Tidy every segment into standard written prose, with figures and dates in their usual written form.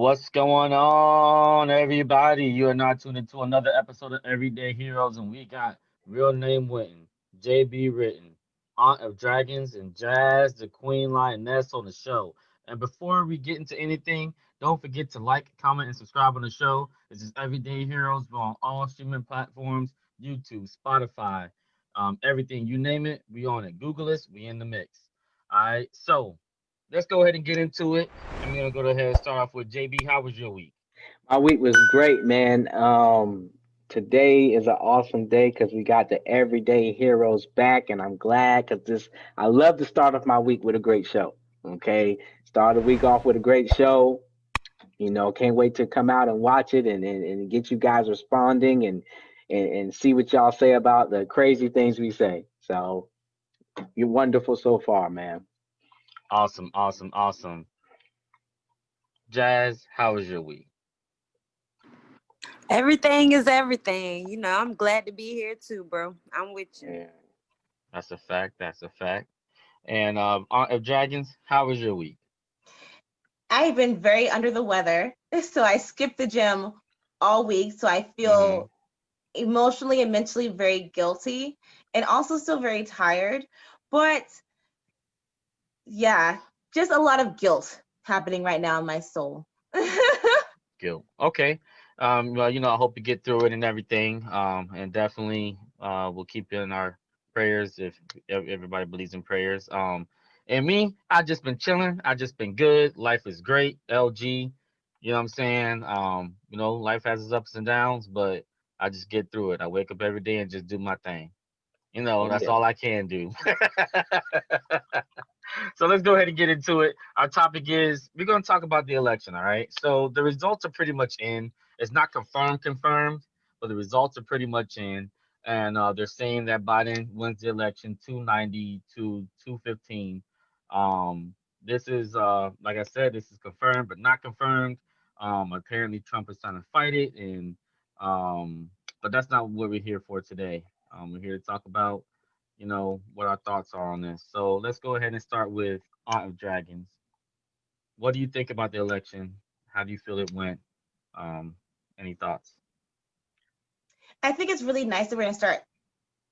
What's going on, everybody? You are not tuned into another episode of Everyday Heroes, and we got real name Wynton, JB Written, Aunt of Dragons, and Jazz, the Queen Lioness on the show. And before we get into anything, don't forget to like, comment, and subscribe on the show. This is Everyday Heroes. We're on all streaming platforms, YouTube, Spotify, everything. You name it, we on it. Google us, we in the mix. All right, so let's go ahead and get into it. I'm gonna go ahead and start off with JB. How was your week? My week was great, man. Today is an awesome day because we got the Everyday Heroes back, and I'm glad because this. I love to start off my week with a great show. Okay, start the week off with a great show. Can't wait to come out and watch it and get you guys responding and see what y'all say about the crazy things we say. So you're wonderful so far, man. Awesome, awesome, awesome. Jazz, how was your week? Everything is everything. I'm glad to be here too, bro. I'm with you. Yeah. That's a fact. That's a fact. And Aunt of Dragons, how was your week? I've been very under the weather, so I skipped the gym all week. So I Mm-hmm. feel emotionally and mentally very guilty and also still very tired. But yeah, just a lot of guilt happening right now in my soul. Guilt. Okay. Well, I hope you get through it and everything. And definitely, we'll keep you in our prayers if everybody believes in prayers. And me, I just been chilling. I just been good. Life is great. LG, you know what I'm saying? Life has its ups and downs, but I just get through it. I wake up every day and just do my thing. Oh That's yeah. all I can do. So let's go ahead and get into it. Our topic is we're going to talk about the election, all right? So the results are pretty much in. It's not confirmed, but the results are pretty much in. And they're saying that Biden wins the election 290 to 215. This is, like I said, this is confirmed, but not confirmed. Apparently, Trump is trying to fight it, but that's not what we're here for today. We're here to talk about what our thoughts are on this. So let's go ahead and start with Aunt of Dragons. What do you think about the election? How do you feel it went? Um, any thoughts? I think it's really nice that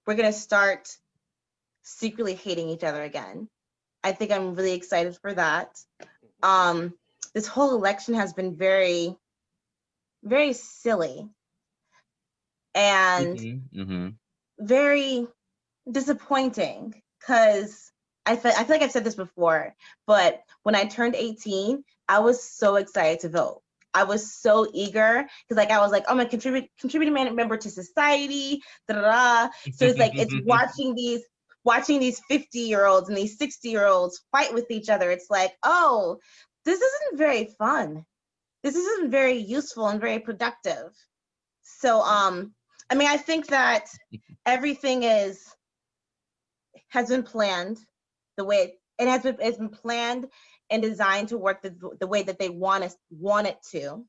we're gonna start secretly hating each other again. I think I'm really excited for that. Um, this whole election has been very, very silly and Mm-hmm. very disappointing because I feel like I've said this before, but when I turned 18, I was so excited to vote. I was so eager because I was like, I'm a contributing member to society. Da, da, da. So it's like it's watching these 50-year-olds and these 60-year-olds fight with each other. It's like, oh, this isn't very fun. This isn't very useful and very productive. So I think that everything has been planned the way it's been planned and designed to work the way that they want it to,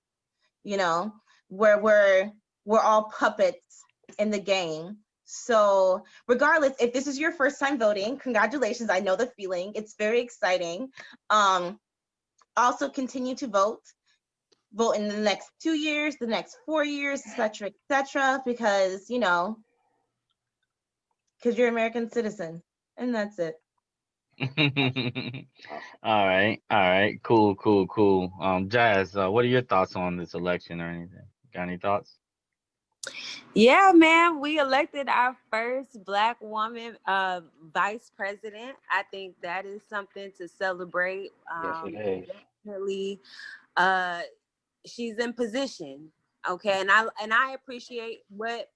you know, where we're all puppets in the game. So regardless, if this is your first time voting, congratulations. I know the feeling. It's very exciting. Also continue to vote in the next 2 years, the next 4 years, etc., because because you're an American citizen, and that's it. Awesome. All right, cool, cool, cool. Jazz, what are your thoughts on this election or anything? Got any thoughts? Yeah, man, we elected our first Black woman vice president. I think that is something to celebrate. Yes, it is. Definitely, uh, she's in position. Okay, and I appreciate what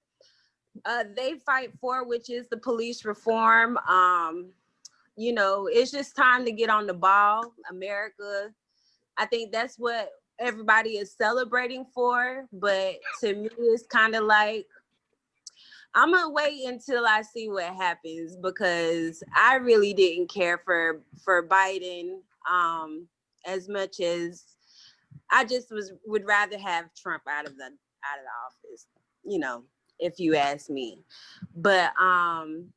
they fight for, which is the police reform. It's just time to get on the ball, America. I think that's what everybody is celebrating for. But to me, it's kind of like I'm gonna wait until I see what happens because I really didn't care for Biden as much as I just would rather have Trump out of the office. You know, if you ask me. But I'm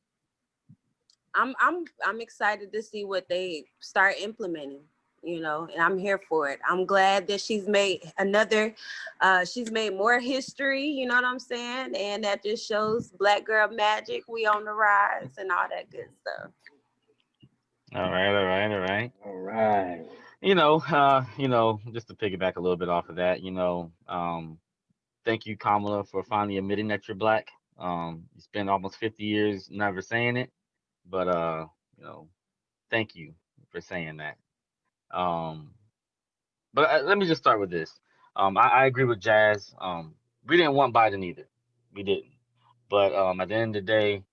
excited to see what they start implementing. you know, and I'm here for it. I'm glad that she's made more history, you know what I'm saying? And that just shows Black girl magic. We on the rise and all that good stuff. All right, all right, all right. All right. Just to piggyback a little bit off of that, thank you, Kamala, for finally admitting that you're black. You spent almost 50 years never saying it, but you know, thank you for saying that. Um, but let me just start with this. I agree with Jazz. We didn't want Biden either. We didn't. But at the end of the day,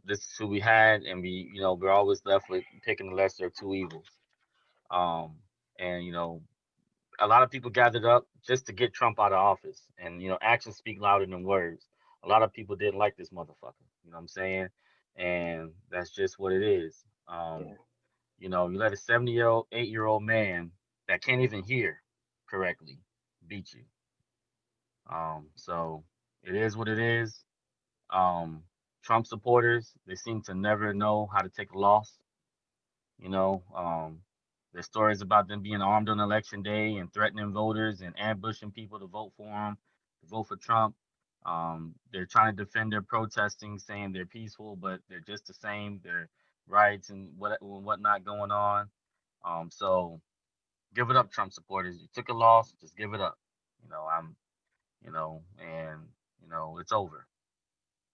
this is who we had, and we're always left with picking the lesser of two evils. Um, and a lot of people gathered up just to get Trump out of office, and actions speak louder than words. A lot of people didn't like this motherfucker. You know what I'm saying? And that's just what it is. Yeah. You let a 70-year-old, 8-year-old man that can't even hear correctly beat you. So it is what it is. Um, Trump supporters, they seem to never know how to take a loss. You know, there's stories about them being armed on election day and threatening voters and ambushing people to vote for him, to vote for Trump. They're trying to defend their protesting, saying they're peaceful, but they're just the same. Their riots and whatnot going on. So give it up, Trump supporters. You took a loss, just give it up. I'm, and it's over.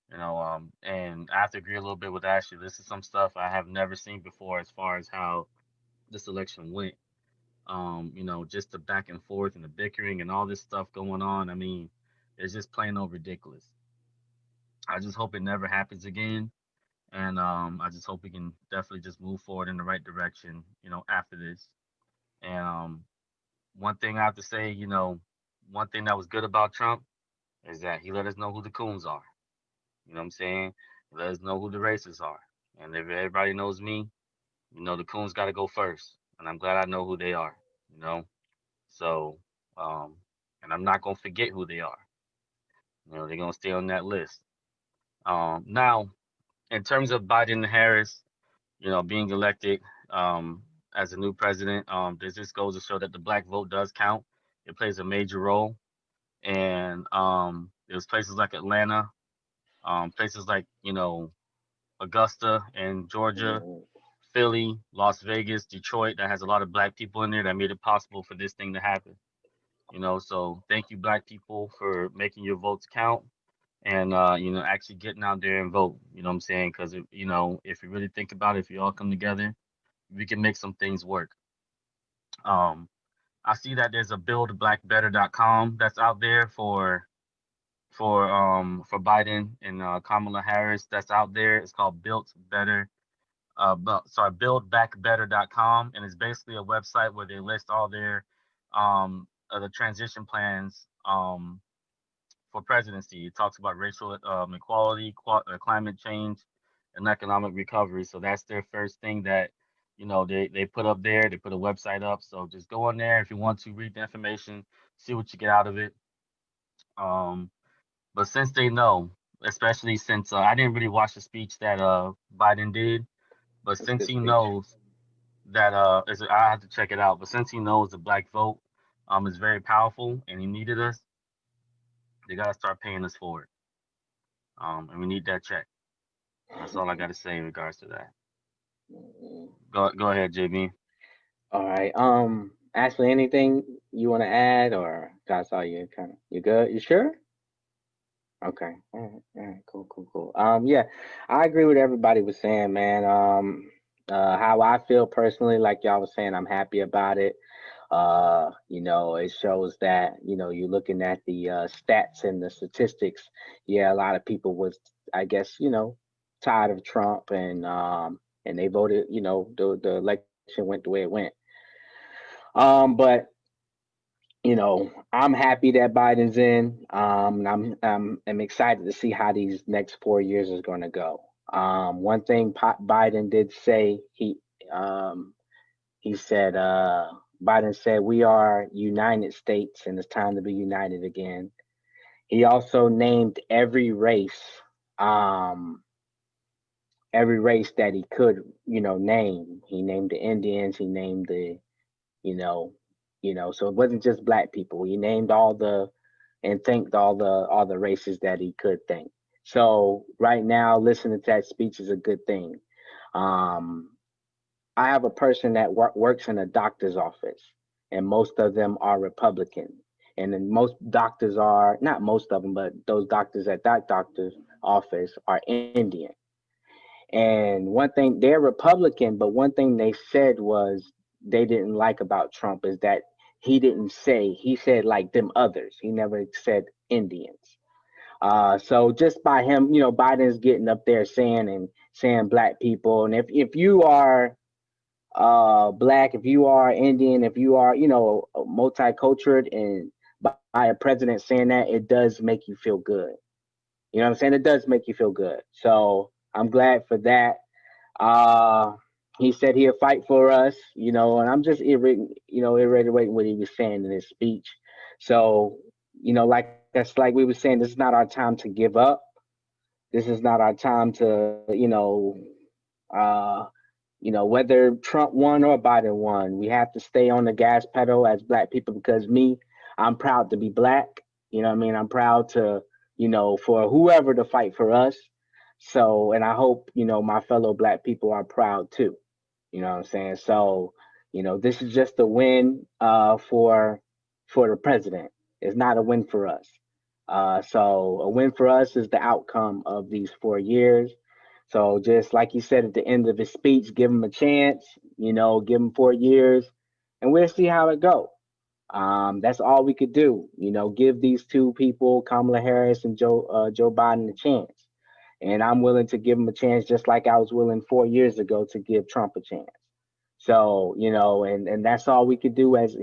And I have to agree a little bit with Ashley. This is some stuff I have never seen before as far as how this election went. Just the back and forth and the bickering and all this stuff going on. I mean, it's just plain old ridiculous. I just hope it never happens again. And I just hope we can definitely just move forward in the right direction, after this. And one thing I have to say, one thing that was good about Trump is that he let us know who the coons are. You know what I'm saying? He let us know who the racists are. And if everybody knows me, the coons got to go first. And I'm glad I know who they are, you know? So, um, and I'm not going to forget who they are. They're going to stay on that list. Now, in terms of Biden and Harris, being elected as a new president, this just goes to show that the black vote does count. It plays a major role. And there's places like Atlanta, places like, Augusta and Georgia, Mhm. Philly, Las Vegas, Detroit, that has a lot of black people in there that made it possible for this thing to happen. So thank you, black people, for making your votes count and actually getting out there and vote. You know what I'm saying? Because if you really think about it, if you all come together, we can make some things work. Um, I see that there's a buildblackbetter.com that's out there for Biden and Kamala Harris. That's out there. It's called Built Better. Buildbackbetter.com, and it's basically a website where they list all their the transition plans for presidency. It talks about racial equality, climate change, and economic recovery. So that's their first thing that they put up there. They put a website up. So just go on there if you want to read the information, see what you get out of it. Um, but since they know, especially since I didn't really watch the speech that Biden did, but That's a since good he speech. knows that I have to check it out. But since he knows the black vote is very powerful and he needed us, they gotta start paying us for it. And we need that check. That's all I gotta say in regards to that. Mhm. Go ahead, JB. All right. Ashley, anything you want to add, or that's all you kind of you good? You sure? Okay. All right. Cool. Cool. Cool. Yeah, I agree with everybody was saying, man. How I feel personally, like y'all was saying, I'm happy about it. It shows that you're looking at the stats and the statistics. Yeah, a lot of people was, I guess, tired of Trump, and they voted. The election went the way it went. But I'm happy that Biden's in. And I'm excited to see how these next 4 years is going to go. One thing Biden did say, um, he said, Biden said, we are United States and it's time to be united again. He also named um, every race that he could, name. He named the Indians, he named you know, so it wasn't just black people. He named all the and thanked all the races that he could thank. So right now, listening to that speech is a good thing. Um, I have a person that works in a doctor's office, and most of them are Republican. And then most doctors are not most of them, but those doctors at that doctor's office are Indian. And one thing, they're Republican, but one thing they said was they didn't like about Trump is that he said like them others. He never said Indians. So just by him, Biden's getting up there saying black people, and if you are black, if you are Indian, if you are, multicultural, and by a president saying that, it does make you feel good. You know what I'm saying? It does make you feel good. So I'm glad for that. Uh, he said he'll fight for us, and I'm just reiterating what he was saying in his speech. So, like we were saying, this is not our time to give up. This is not our time to, uh, whether Trump won or Biden won, we have to stay on the gas pedal as black people because I'm proud to be black. You know what I mean? I'm proud to, for whoever to fight for us. So, and I hope, my fellow black people are proud too. You know what I'm saying? So, this is just a win for the president. It's not a win for us. So a win for us is the outcome of these 4 years. So just like he said at the end of his speech, give him a chance, give him 4 years, and we'll see how it go. That's all we could do, give these two people, Kamala Harris and Joe Biden, a chance. And I'm willing to give them a chance, just like I was willing 4 years ago to give Trump a chance. So, and that's all we could do as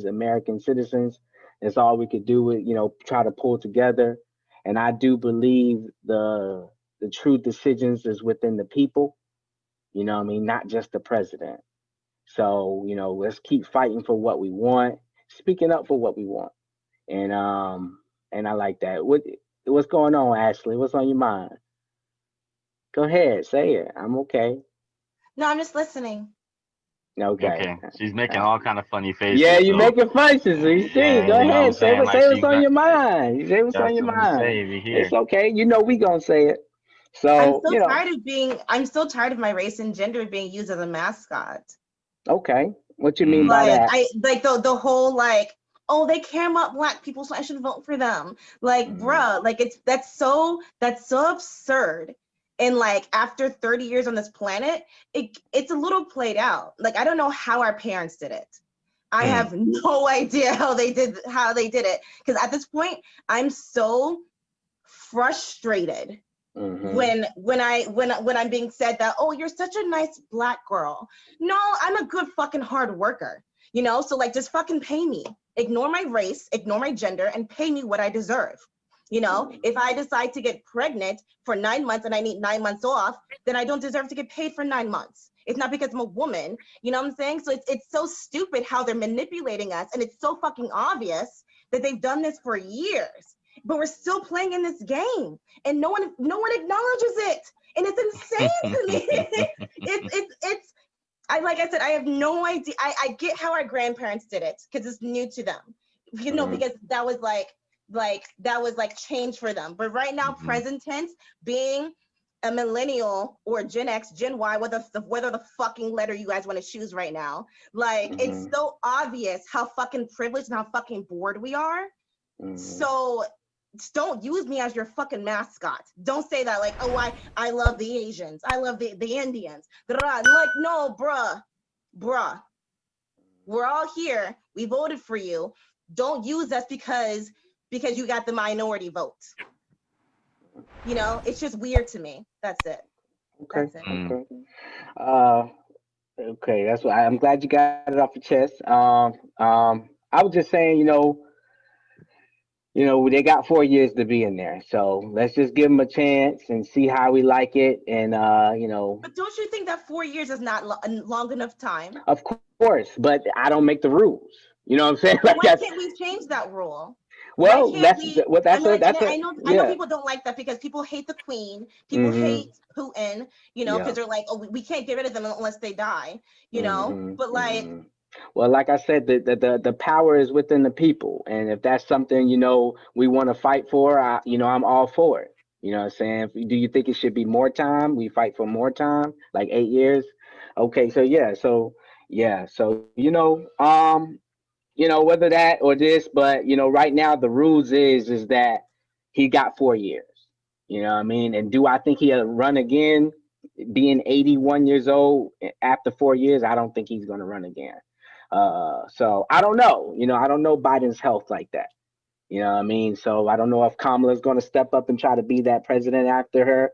American citizens. That's all we could do with, try to pull together. And I do believe the true decisions is within the people, what I mean, not just the president. So, let's keep fighting for what we want, speaking up for what we want. And I like that. What's going on, Ashley? What's on your mind? Go ahead, say it. I'm okay. No, I'm just listening. Okay. Okay, she's making all kind of funny Yeah, faces. you So making faces. We see. yeah, Go you know what I'm ahead. saying? Like Say she what's on got your mind. You say what's on got your something to mind. say. We It's here. okay. We gonna say it. I'm So, still tired of I'm still tired of my race and gender being used as a mascot. okay. What you mean Mm. by Like that? I like the whole like, oh, they care about black people, so I should vote for them. Like, bruh, like that's so absurd. And like after 30 years on this planet, it's a little played out. Like I don't know how our parents did it. I have no idea how they did it. Because at this point, I'm so frustrated when I'm being said that, oh, you're such a nice black girl. No, I'm a good fucking hard worker, so like just fucking pay me, ignore my race, ignore my gender, and pay me what I deserve. If I decide to get pregnant for 9 months and I need 9 months off, then I don't deserve to get paid for 9 months. It's not because I'm a woman, you know what I'm saying? So it's so stupid how they're manipulating us, and it's so fucking obvious that they've done this for years, but we're still playing in this game, and no one acknowledges it, and it's insane to me. It's like I said, I have no idea. I get how our grandparents did it because it's new to them, because that was like change for them. But right now, present tense, being a millennial or Gen X, Gen Y, whether the fucking letter you guys want to choose right now, like it's so obvious how fucking privileged and how fucking bored we are. So don't use me as your fucking mascot. Don't say that like, oh, I love the Asians, I love the Indians. Like, no, bruh, we're all here. We voted for you. Don't use us because you got the minority vote. It's just weird to me. That's it. Okay. That's it. Okay. Uh, okay. That's why I'm glad you got it off your chest. I was just saying, they got 4 years to be in there, so let's just give them a chance and see how we like it. And But don't you think that 4 years is not long enough time? of course, but I don't make the rules. You know what I'm saying? But Like why that's can't we change that rule? Why well, can't that's we? what I that's mean, a like, that's a I know yeah. people don't like that because people hate the queen. People Mm-hmm. hate Putin, because Yeah. they're like, oh, we can't get rid of them unless they die, Mm-hmm. But like, Mm-hmm. Well, like I said, the power is within the people, and if that's something we want to fight for, I'm all for it. You know what I'm saying? Do you think it should be more time? We fight for more time, like 8 years. Okay, so yeah, so whether that or this, but right now the rules is that he got 4 years. You know what I mean? And do I think he'll run again? Being 81 years old after 4 years, I don't think he's going to run again. So I don't know. I don't know Biden's health like that. You know what I mean? So I don't know if Kamala's going to step up and try to be that president after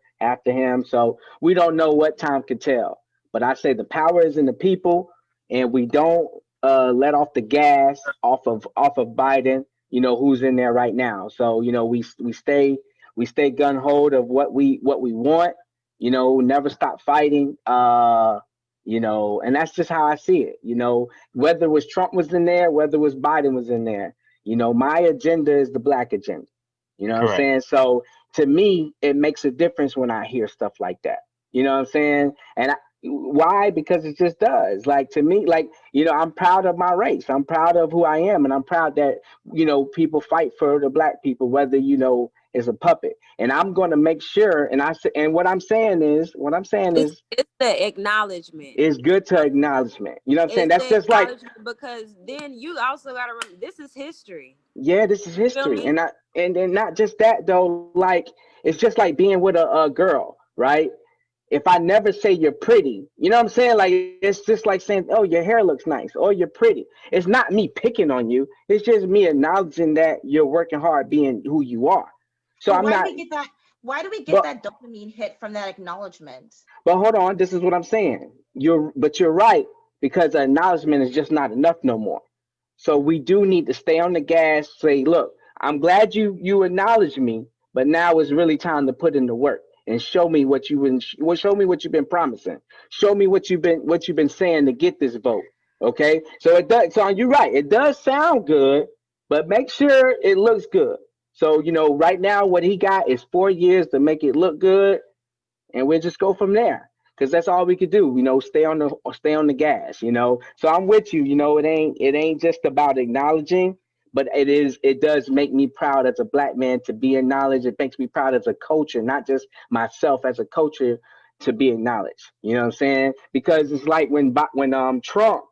him. So we don't know what time could tell. But I say the power is in the people, and we don't let off the gas off of Biden. Who's in there right now. So we stay gun hold of what we want. Never stop fighting. And that's just how I see it. Whether it was Trump was in there, whether it was Biden was in there. My agenda is the black agenda. You know what I'm Correct. saying? So to me, it makes a difference when I hear stuff like that. You know what I'm saying? Why? Because it just does. Like to me, like, I'm proud of my race. I'm proud of who I am. And I'm proud that, people fight for the black people, whether, is a puppet. And I'm going to make sure. And It's the acknowledgement. it's good to acknowledgement. You know what I'm saying? It's That's the just like, acknowledgement because then you also got to remember this is history. yeah, this is You feel history. me? And not just that though, like it's just like being with a girl, right? If I never say you're pretty, you know what I'm saying? Like it's just like saying, "Oh, your hair looks nice," or "You're pretty." It's not me picking on you. It's just me acknowledging that you're working hard being who you are. So But I'm why do not. we get that? Why do we get But that dopamine hit from that acknowledgement? but hold on. This is what I'm saying. You're right because the acknowledgement is just not enough no more. So we do need to stay on the gas. Say, look, I'm glad you acknowledge me, but now it's really time to put in the work and show me what show me what you've been promising. Show me what you've been saying to get this vote. Okay, so it does. So you're right. It does sound good, but make sure it looks good. So right now what he got is 4 years to make it look good, and we'll just go from there. Because that's all we could do, stay on the gas. So I'm with you. It ain't just about acknowledging, but it does make me proud as a black man to be acknowledged. It makes me proud as a culture, not just myself as a culture, to be acknowledged. You know what I'm saying? Because it's like when Trump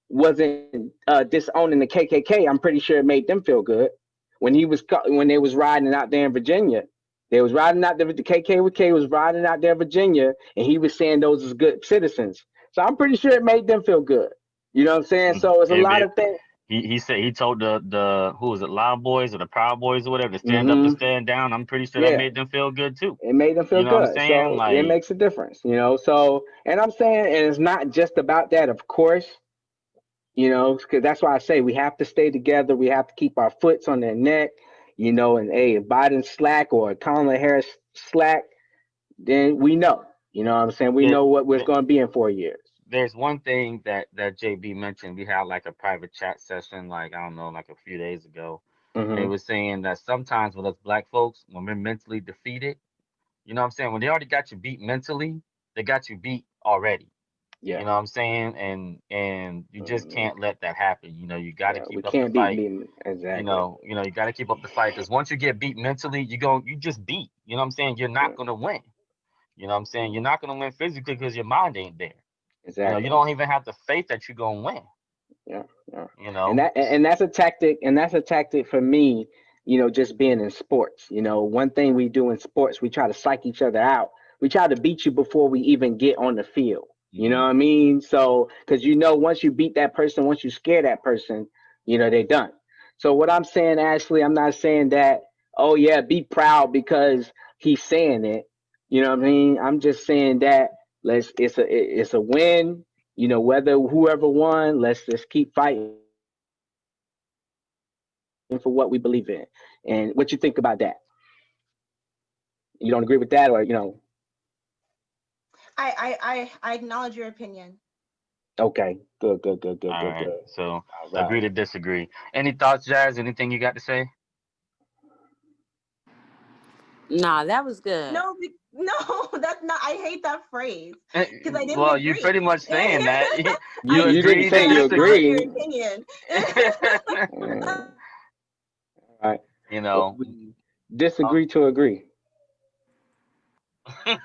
wasn't disowning the KKK, I'm pretty sure it made them feel good. When they was riding out there in Virginia, they was riding out there. The KKK was riding out there in Virginia, and he was saying those as good citizens. So I'm pretty sure it made them feel good. You know what I'm saying? So it's a lot It, of things. he said he told the who was it, Loud Boys or the Proud Boys or whatever, to stand up to Hmm. stand down. I'm pretty sure that Yeah, made them feel good too. it made them feel You know what I'm good. saying? So it Like, makes a difference. So and I'm saying, and it's not just about that, of course. Because that's why I say we have to stay together. We have to keep our foots on their neck. And hey, if Biden slack or Kamala Harris slack, then we know. You know what I'm saying? We there, know what we're there- going to be in 4 years. there's one thing that JB mentioned. We had like a private chat session, like I don't know, like a few days ago, and he Hmm. was saying that sometimes with us black folks, when we're mentally defeated, you know what I'm saying? When they already got you beat mentally, they got you beat already. You Yeah. know what I'm saying? And you just Hmm. can't let that happen. You got to Yeah. We keep up the can't beat fight. me. Exactly. You got to keep up the fight because once you get beat mentally, you just beat. You know what I'm saying? You're Yeah. not gonna win. You know what I'm saying? You're not gonna win physically because your mind ain't there. You Exactly. don't even have the faith that you're gonna win. Yeah. Yeah. You And know, that and that's a tactic. And that's a tactic for me. Just being in sports. One thing we do in sports, we try to psych each other out. We try to beat you before we even get on the field. You know hmm what I mean? So, because once you beat that person, once you scare that person, they're done. So, what I'm saying, Ashley, I'm not saying that, oh, yeah, be proud because he's saying it. You know what I mean? I'm just saying that it's a win. Whether whoever won, let's just keep fighting for what we believe in. And what you think about that? You don't agree with that, or? I acknowledge your opinion. Okay, good, good, good, good, all good, right. good. So All agree right. to disagree. Any thoughts, Jazz? Anything you got to say? Nah, that was good. No, no, that's not. I hate that phrase because I didn't Well, you agree. pretty much saying that You you I you didn't agreed say to said I you acknowledge disagree. your agreed. opinion. Mm, all right. You Well, know. we Uh, disagree to agree.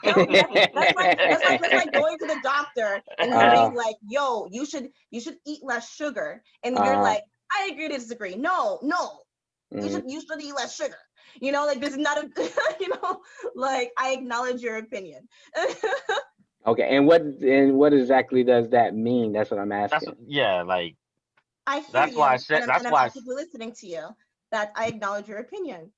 No, that's like going to the doctor and him uh, being like, "Yo, you should eat less sugar," and you're uh, like, "I agree to disagree. No, no, you mm. should you should eat less sugar." Like this is not a, like I acknowledge your opinion. Okay, and what exactly does that mean? That's what I'm that's asking. yeah, like I hear that's why I you, said and that's I'm why actively listening to you. That I acknowledge your opinion.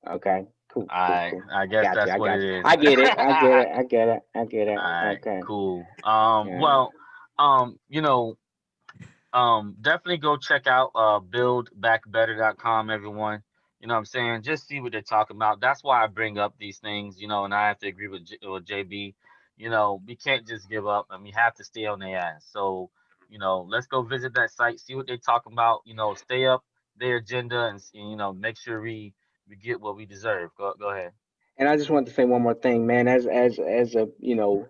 Okay, cool, cool, cool. I I guess got you. that's I what it got you. is. I get it. I get it. I get it. I get All it. right, Okay. cool. Yeah. Well, you know, definitely go check out buildbackbetter.com, everyone. You know what I'm saying? Just see what they're talking about. That's why I bring up these things, and I have to agree with JB. We can't just give up and we have to stay on their ass. So, let's go visit that site, see what they're talking about, stay up their agenda and make sure we get what we deserve. Go ahead. And I just want to say one more thing, man. As a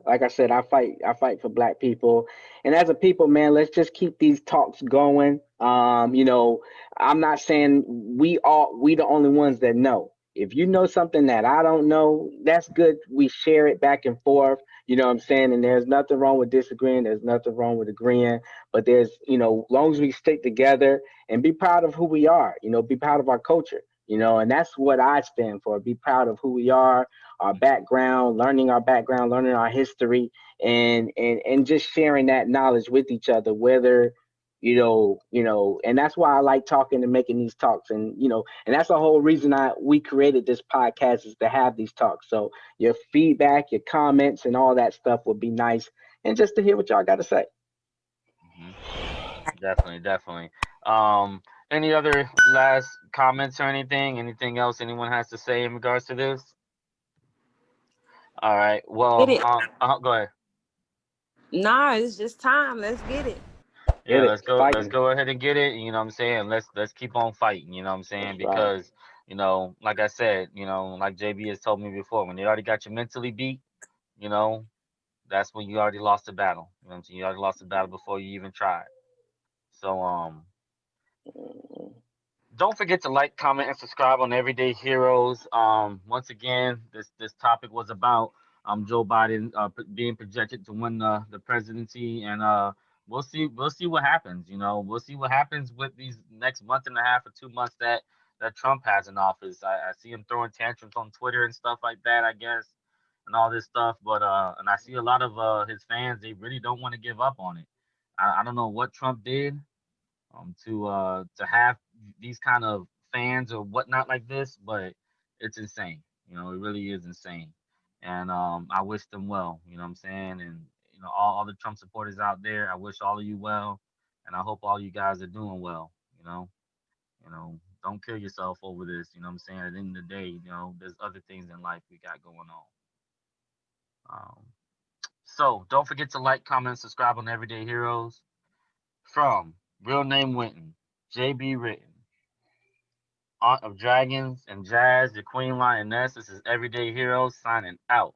like I said, I fight for black people, and as a people, man, let's just keep these talks going. I'm not saying we the only ones that know. If you know something that I don't know, that's good. We share it back and forth. You know what I'm saying? And there's nothing wrong with disagreeing. There's nothing wrong with agreeing. But long as we stick together and be proud of who we are, be proud of our culture. And that's what I stand for. Be proud of who we are, our background, learning our history, and just sharing that knowledge with each other. Whether and that's why I like talking and making these talks, and that's the whole reason we created this podcast is to have these talks. So your feedback, your comments, and all that stuff would be nice, and just to hear what y'all got to say. Hmm. Definitely, definitely. Um, any other last comments or anything? Anything else anyone has to say in regards to this? All right. Get Well, it? go ahead. Nah, it's just time. Let's get it. Yeah, Get it, let's go. Let's fighting. go ahead and get it. You know what I'm saying? Let's keep on fighting. You know what I'm saying? That's right. Because like I said, like JB has told me before, when they already got you mentally beat, you know, that's when you already lost the battle. You know what I'm saying? You already lost the battle before you even tried. So don't forget to like, comment, and subscribe on Everyday Heroes. Once again, this topic was about Joe Biden being projected to win the presidency, and we'll see what happens. We'll see what happens with these next month and a half or 2 months that Trump has in office. I see him throwing tantrums on Twitter and stuff like that, I guess, and all this stuff. But and I see a lot of his fans, they really don't want to give up on it. I don't know what Trump did to have these kind of fans or whatnot like this, but it's insane. It really is insane. And I wish them well. You know what I'm saying? And all the Trump supporters out there, I wish all of you well, and I hope all you guys are doing well. Don't kill yourself over this. You know what I'm saying? At the end of the day, there's other things in life we got going on. So don't forget to like, comment, and subscribe on Everyday Heroes. From Real Name Wynton, JB Written, Aunt of Dragons and Jazz, the Queen Lioness. This is Everyday Heroes signing out.